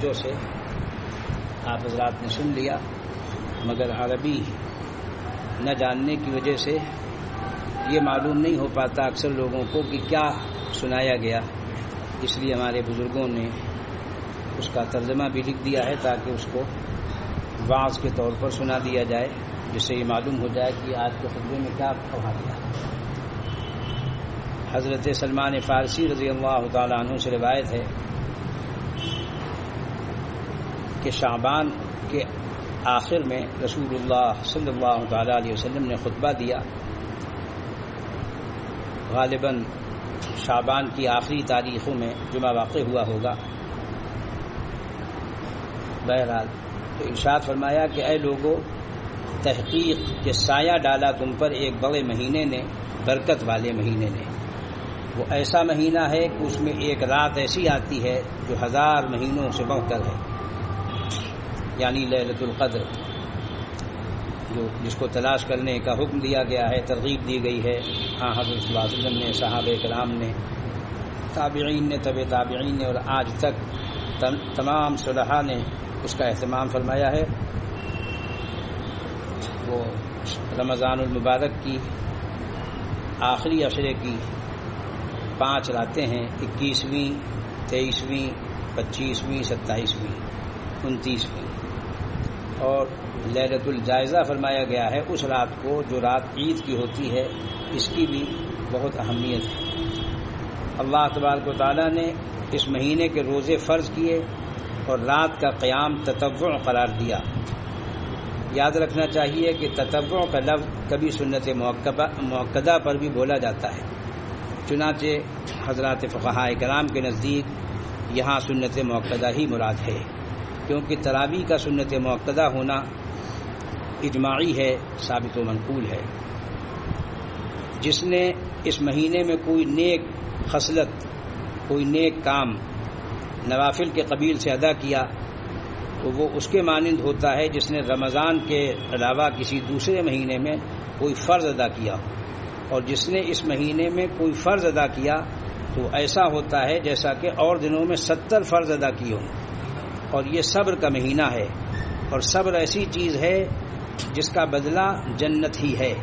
جو سے آپ حضرات نے سن لیا، مگر عربی نہ جاننے کی وجہ سے یہ معلوم نہیں ہو پاتا اکثر لوگوں کو کہ کیا سنایا گیا، اس لیے ہمارے بزرگوں نے اس کا ترجمہ بھی لکھ دیا ہے تاکہ اس کو واعظ کے طور پر سنا دیا جائے، جس سے یہ معلوم ہو جائے کہ آج کے خطبے میں کیا پڑھا گیا۔ حضرت سلمان فارسی رضی اللہ تعالیٰ عنہ سے روایت ہے کہ شعبان کے آخر میں رسول اللہ صلی اللہ تعالیٰ علیہ وسلم نے خطبہ دیا، غالباً شعبان کی آخری تاریخوں میں جمعہ واقع ہوا ہوگا۔ بہرحال تو ارشاد فرمایا کہ اے لوگو، تحقیق کہ سایہ ڈالا تم پر ایک بڑے مہینے نے، برکت والے مہینے نے۔ وہ ایسا مہینہ ہے کہ اس میں ایک رات ایسی آتی ہے جو 1000 مہینوں سے بڑھ کر ہے، یعنی لیلۃ القدر، جس کو تلاش کرنے کا حکم دیا گیا ہے، ترغیب دی گئی ہے حضرت صلی اللہ علیہ وسلم نے، صحابہ کرام نے، تابعین نے، طبع تابعین نے، اور آج تک تمام صلحاء نے اس کا اہتمام فرمایا ہے۔ وہ رمضان المبارک کی آخری عشرے کی 5 راتیں ہیں، 21ویں، 23ویں، 25ویں، 27ویں، 29ویں، اور لیلۃ الجائزہ فرمایا گیا ہے اس رات کو جو رات عید کی ہوتی ہے، اس کی بھی بہت اہمیت ہے۔ اللہ تبارک و تعالیٰ نے اس مہینے کے روزے فرض کیے اور رات کا قیام تطوع قرار دیا۔ یاد رکھنا چاہیے کہ تطوع کا لفظ کبھی سنت مؤکدہ پر بھی بولا جاتا ہے، چنانچہ حضرات فقہاء کرام کے نزدیک یہاں سنت مؤکدہ ہی مراد ہے، کیونکہ تراویح کا سنت مؤکدہ ہونا اجماعی ہے، ثابت و منقول ہے۔ جس نے اس مہینے میں کوئی نیک خصلت، کوئی نیک کام نوافل کے قبیل سے ادا کیا تو وہ اس کے مانند ہوتا ہے جس نے رمضان کے علاوہ کسی دوسرے مہینے میں کوئی فرض ادا کیا ہو، اور جس نے اس مہینے میں کوئی فرض ادا کیا تو ایسا ہوتا ہے جیسا کہ اور دنوں میں 70 فرض ادا کیے ہوں۔ اور یہ صبر کا مہینہ ہے، اور صبر ایسی چیز ہے جس کا بدلہ جنت ہی ہے،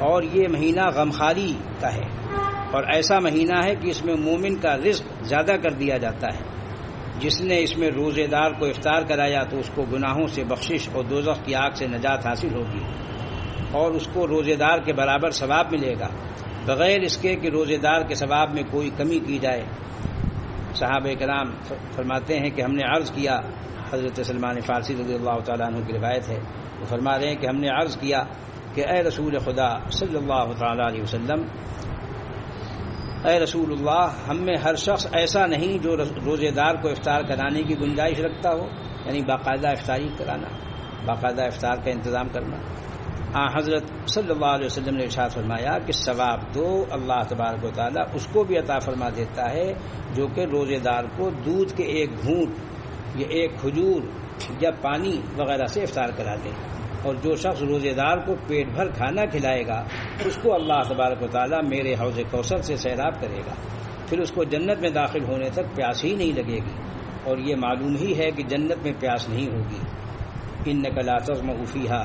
اور یہ مہینہ غمخاری کا ہے، اور ایسا مہینہ ہے کہ اس میں مومن کا رزق زیادہ کر دیا جاتا ہے۔ جس نے اس میں روزے دار کو افطار کرایا تو اس کو گناہوں سے بخشش اور دوزخ کی آگ سے نجات حاصل ہوگی، اور اس کو روزے دار کے برابر ثواب ملے گا، بغیر اس کے کہ روزے دار کے ثواب میں کوئی کمی کی جائے۔ صحابہ کرام فرماتے ہیں کہ ہم نے عرض کیا، حضرت سلمان فارسی رضی اللہ تعالیٰ عنہ کی روایت ہے، وہ فرما رہے ہیں کہ ہم نے عرض کیا کہ اے رسول خدا صلی اللہ تعالیٰ علیہ وسلم، اے رسول اللہ، ہم میں ہر شخص ایسا نہیں جو روزے دار کو افطار کرانے کی گنجائش رکھتا ہو، یعنی باقاعدہ افطاری کرانا، باقاعدہ افطار کا انتظام کرنا۔ حضرت صلی اللہ علیہ وسلم نے ارشاد فرمایا کہ ثواب دو اللہ تبارک و تعالیٰ اس کو بھی عطا فرما دیتا ہے جو کہ روزے دار کو دودھ کے ایک گھونٹ یا ایک کھجور یا پانی وغیرہ سے افطار کرا دے، اور جو شخص روزے دار کو پیٹ بھر کھانا کھلائے گا اس کو اللہ تبارک و تعالیٰ میرے حوض کوثر سے سیراب کرے گا، پھر اس کو جنت میں داخل ہونے تک پیاس ہی نہیں لگے گی۔ اور یہ معلوم ہی ہے کہ جنت میں پیاس نہیں ہوگی۔ انک لا تظمأ فیہا،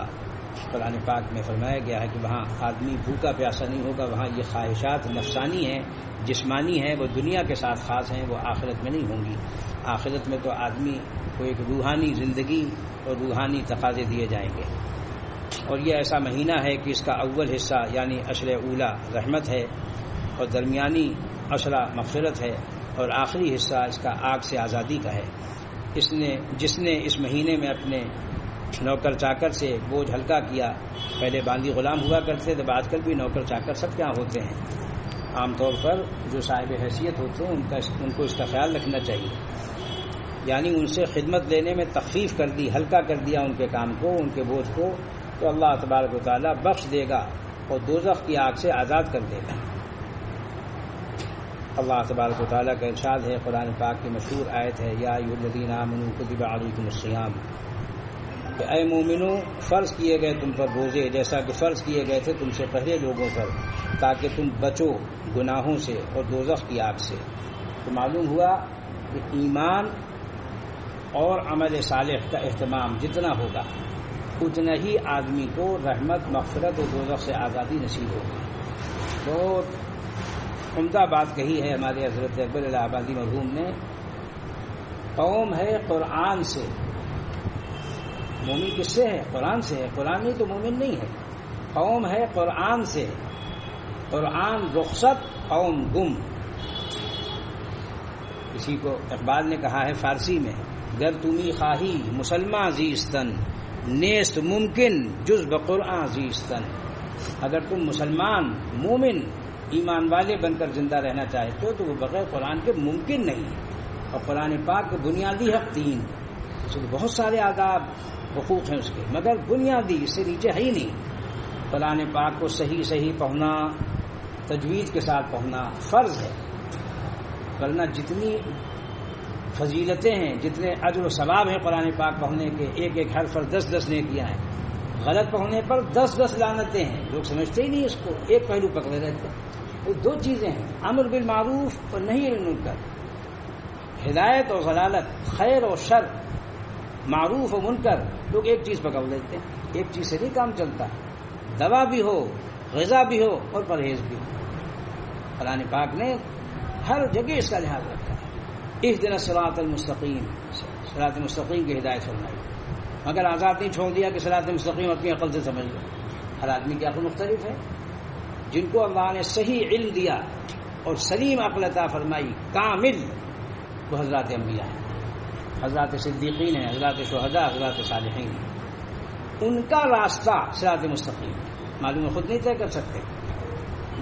قرآن پاک میں فرمایا گیا ہے کہ وہاں آدمی بھوکا پیاسا نہیں ہوگا، وہاں یہ خواہشات نفسانی ہیں، جسمانی ہیں، وہ دنیا کے ساتھ خاص ہیں، وہ آخرت میں نہیں ہوں گی۔ آخرت میں تو آدمی کو ایک روحانی زندگی اور روحانی تقاضے دیے جائیں گے۔ اور یہ ایسا مہینہ ہے کہ اس کا اول حصہ یعنی عشر اولا رحمت ہے، اور درمیانی عشرہ مغفرت ہے، اور آخری حصہ اس کا آگ سے آزادی کا ہے۔ جس نے اس مہینے میں اپنے نوکر چاکر سے بوجھ ہلکا کیا، پہلے باندی غلام ہوا کرتے تھے، آج کل بھی نوکر چاکر سب کیا ہوتے ہیں، عام طور پر جو صاحب حیثیت ہوتے ہیں ان کو اس کا خیال رکھنا چاہیے، یعنی ان سے خدمت لینے میں تخفیف کر دی، ہلکا کر دیا ان کے کام کو، ان کے بوجھ کو، تو اللہ تبارک و تعالیٰ بخش دے گا اور دوزخ کی آگ سے آزاد کر دے گا۔ اللہ تبارک و تعالیٰ کا ارشاد ہے، قرآن پاک کی مشہور آیت ہے، یا ایھا الذین آمنوا کتب علیکم الصیام، کہ اے مومنو فرض کیے گئے تم پر روزے جیسا کہ فرض کیے گئے تھے تم سے پہلے لوگوں پر، تاکہ تم بچو گناہوں سے اور دوزخ کی آگ سے۔ تو معلوم ہوا کہ ایمان اور عمل صالح کا اہتمام جتنا ہوگا اتنا ہی آدمی کو رحمت، مغفرت اور دوزخ سے آزادی نصیب ہوگی۔ بہت عمدہ بات کہی ہے ہمارے حضرت اکبر الہ آبادی مرحوم نے، قوم ہے قرآن سے، مومن کس سے ہے؟ قرآن سے ہے، قرآن نہیں تو مومن نہیں ہے۔ قوم ہے قرآن سے، قرآن رخصت قوم گم۔ اسی کو اقبال نے کہا ہے فارسی میں، گر تمی خواہی مسلمان زیستن نیست ممکن جز بقرآن زیستن۔ اگر تم مسلمان مومن ایمان والے بن کر زندہ رہنا چاہتے ہو تو وہ بغیر قرآن کے ممکن نہیں ہے۔ اور قرآن پاک کے بنیادی حق تین، اس کے بہت سارے آداب حقوق ہیں اس کے، مگر بنیادی اس سے نیچے ہے ہی نہیں۔ قرآن پاک کو صحیح پڑھنا، تجوید کے ساتھ پڑھنا فرض ہے، ورنہ جتنی فضیلتیں ہیں، جتنے اجر و ثواب ہیں قرآن پاک پڑھنے کے، ایک ایک حرف پر 10 نیکیاں ہیں، غلط پڑھنے پر 10 لعنتیں ہیں۔ لوگ سمجھتے ہی نہیں اس کو، ایک پہلو پکڑے رہتے ہیں۔ وہ دو چیزیں ہیں، امر بالمعروف اور نہی عن المنکر، ہدایت اور ضلالت، خیر اور شر، معروف و منکر۔ لوگ ایک چیز پکڑ لیتے ہیں، ایک چیز سے نہیں کام چلتا، دوا بھی ہو، غذا بھی ہو اور پرہیز بھی ہو۔ قرآن پاک نے ہر جگہ اس کا لحاظ رکھا ہے۔ اہدنا الصراط المستقیم، صراط مستقیم کی ہدایت فرمائی، مگر آزاد نہیں چھوڑ دیا کہ صراط مستقیم اپنی عقل سے سمجھ لو۔ ہر آدمی کی عقل مختلف ہے۔ جن کو اللہ نے صحیح علم دیا اور سلیم عقل عطا فرمائی کامل، وہ حضرات انبیاء ہیں، حضرات صدیقین ہیں، حضرات شہداء، حضرات صالحین ہیں۔ ان کا راستہ صراط مستقیم معلوم خود نہیں طے کر سکتے۔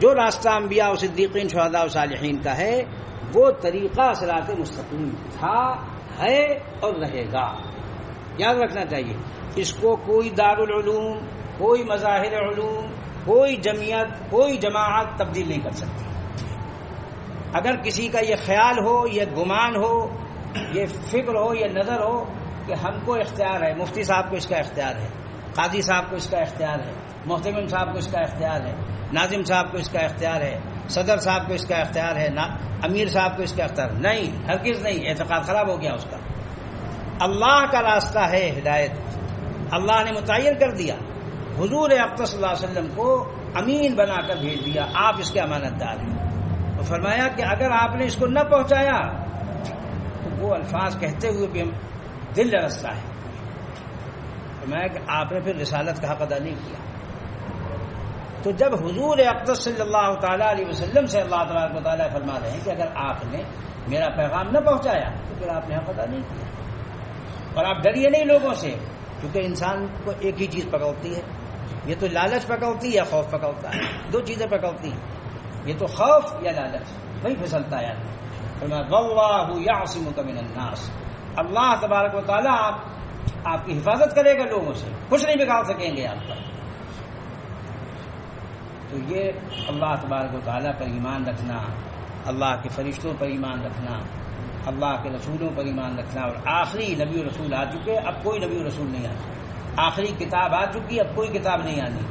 جو راستہ انبیاء و صدیقین، شہداء و صالحین کا ہے وہ طریقہ صراط مستقیم تھا، ہے اور رہے گا۔ یاد رکھنا چاہیے، اس کو کوئی دارالعلوم، کوئی مظاہر علوم، کوئی جمعیت، کوئی جماعت تبدیل نہیں کر سکتی۔ اگر کسی کا یہ خیال ہو، یہ گمان ہو، یہ فکر ہو، یہ نظر ہو کہ ہم کو اختیار ہے، مفتی صاحب کو اس کا اختیار ہے، قاضی صاحب کو اس کا اختیار ہے، محتمم صاحب کو اس کا اختیار ہے، ناظم صاحب کو اس کا اختیار ہے، صدر صاحب کو اس کا اختیار ہے، امیر صاحب کو اس کا اختیار، نہیں، ہرگز نہیں، اعتقاد خراب ہو گیا اس کا۔ اللہ کا راستہ ہے ہدایت، اللہ نے متعین کر دیا، حضور اقدس صلی اللہ علیہ وسلم کو امین بنا کر بھیج دیا، آپ اس کے امانت دار ہیں۔ اور فرمایا کہ اگر آپ نے اس کو نہ پہنچایا تو وہ الفاظ کہتے ہوئے بھی دل لرزتا ہے۔ فرمایا کہ آپ نے پھر رسالت کا حق ادا نہیں کیا۔ تو جب حضور اقدس صلی اللہ تعالیٰ علیہ وسلم سے اللہ تبارک و تعالیٰ فرما رہے ہیں کہ اگر آپ نے میرا پیغام نہ پہنچایا تو پھر آپ نے حق ادا نہیں کیا۔ اور آپ ڈریے نہیں لوگوں سے، کیونکہ انسان کو ایک ہی چیز پکڑتی ہے، یہ تو لالچ پکڑتی ہے یا خوف پکڑتا ہے، دو چیزیں پکڑتی ہیں، یہ تو خوف یا لالچ، وہی پھسلتا ہے آدمی۔ فرمایا واللہ یعصمک من الناس، اللہ تبارک و تعالیٰ آپ کی حفاظت کرے گا لوگوں سے، کچھ نہیں بگاڑ سکیں گے آپ پر۔ تو یہ اللہ تبارک و تعالیٰ پر ایمان رکھنا، اللہ کے فرشتوں پر ایمان رکھنا، اللہ کے رسولوں پر ایمان رکھنا، اور آخری نبی و رسول آ چکے، اب کوئی نبی و رسول نہیں آتا، آخری کتاب آ چکی، اب کوئی کتاب نہیں آنی،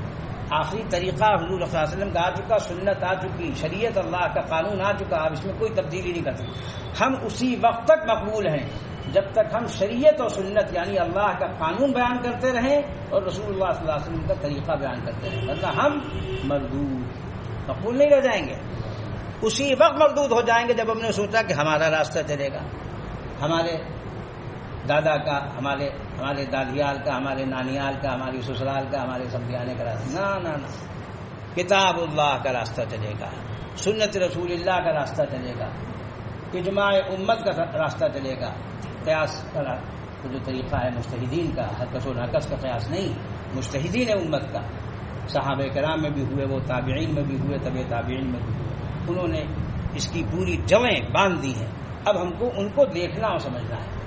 آخری طریقہ حضور صلی اللہ علیہ وسلم کا آ چکا، سنت آ چکی، شریعت اللہ کا قانون آ چکا، اب اس میں کوئی تبدیلی نہیں کر سکتے۔ ہم اسی وقت تک مقبول ہیں جب تک ہم شریعت اور سنت یعنی اللہ کا قانون بیان کرتے رہیں اور رسول اللہ صلی اللہ علیہ وسلم کا طریقہ بیان کرتے رہیں، ورنہ ہم مردود، مقبول نہیں رہ جائیں گے۔ اسی وقت مردود ہو جائیں گے جب ہم نے سوچا کہ ہمارا راستہ چلے گا، ہمارے دادا کا، ہمارے دادیال کا، ہمارے نانیال کا، ہماری سسرال کا، ہمارے سمجھانے کا راستہ، نہ کتاب اللہ کا راستہ چلے گا، سنت رسول اللہ کا راستہ چلے گا، اجماع امت کا راستہ چلے گا، قیاس کا جو طریقہ ہے مجتہدین کا، حرکت و ناقص کا قیاس نہیں، مجتہدین امت کا، صحابہ کرام میں بھی ہوئے، وہ تابعین میں بھی ہوئے، طبع تابعین میں بھی ہوئے، انہوں نے اس کی پوری جویں باندھ دی ہیں، اب ہم کو ان کو دیکھنا اور سمجھنا ہے۔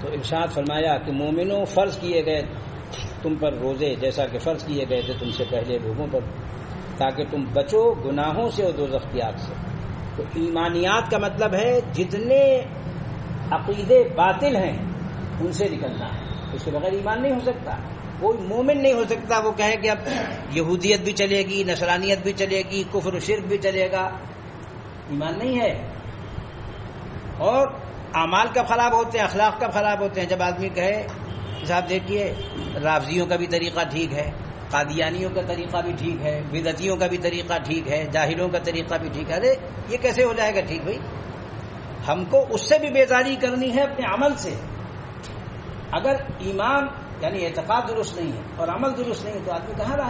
تو ارشاد فرمایا کہ مومنوں فرض کیے گئے تم پر روزے جیسا کہ فرض کیے گئے تھے تم سے پہلے لوگوں پر، تاکہ تم بچو گناہوں سے اور دوزخ کی آگ سے۔ تو ایمانیات کا مطلب ہے جتنے عقیدے باطل ہیں ان سے نکلنا ہے، اس کے بغیر ایمان نہیں ہو سکتا۔ کوئی مومن نہیں ہو سکتا وہ کہے کہ اب یہودیت بھی چلے گی، نصرانیت بھی چلے گی، کفر و شرک بھی چلے گا. ایمان نہیں ہے. اور اعمال کا خراب ہوتے ہیں، اخلاق کا خراب ہوتے ہیں. جب آدمی کہے صاحب دیکھیے رافضیوں کا بھی طریقہ ٹھیک ہے، قادیانیوں کا طریقہ بھی ٹھیک ہے، بدعتیوں کا بھی طریقہ ٹھیک ہے، جاہلوں کا طریقہ بھی ٹھیک ہے. ارے یہ کیسے ہو جائے گا ٹھیک بھائی؟ ہم کو اس سے بھی بیزاری کرنی ہے اپنے عمل سے. اگر ایمان یعنی اعتقاد درست نہیں ہے اور عمل درست نہیں ہے تو آدمی کہاں رہا